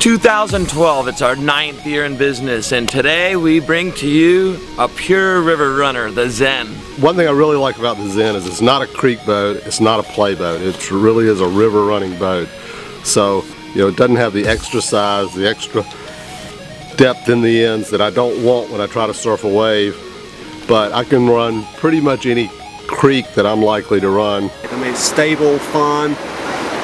2012, it's our 9th year in business, and today we bring to you a pure river runner, the Zen. One thing I really like about the Zen is it's not a creek boat, it's not a play boat. It really is a river running boat. So, you know, it doesn't have the extra size, the extra depth in the ends that I don't want when I try to surf a wave, but I can run pretty much any creek that I'm likely to run. I mean, it's stable, fun,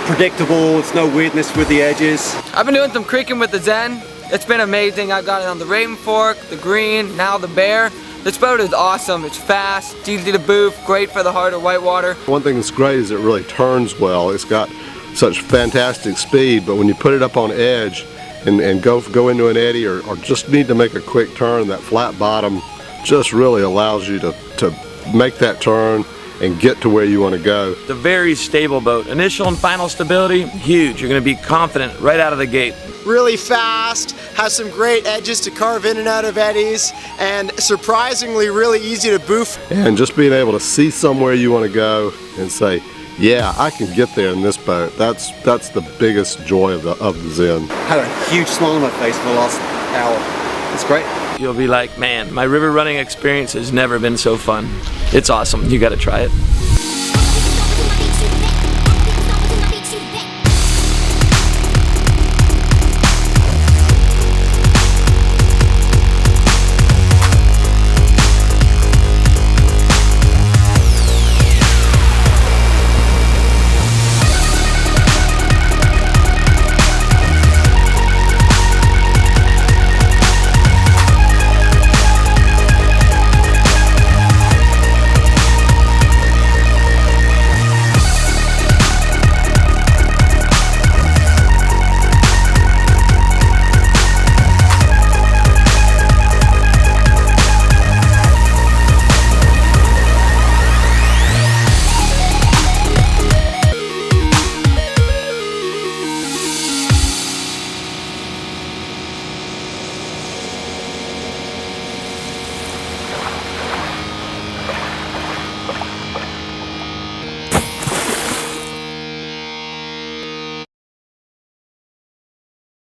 predictable, it's no weirdness with the edges. I've been doing some creeking with the Zen. It's been amazing. I've got it on the Raven Fork, the Green, now the Bear. This boat is awesome. It's fast, it's easy to boof, great for the harder whitewater. One thing that's great is it really turns well. It's got such fantastic speed, but when you put it up on edge and go into an eddy or just need to make a quick turn, that flat bottom just really allows you to make that turn and get to where you want to go. It's a very stable boat. Initial and final stability, huge. You're going to be confident right out of the gate. Really fast, has some great edges to carve in and out of eddies, and surprisingly really easy to boof. And just being able to see somewhere you want to go and say, yeah, I can get there in this boat. That's the biggest joy of the Zen. I had a huge smile on my face for the last hour. It's great. You'll be like, man, my river running experience has never been so fun. It's awesome. You got to try it.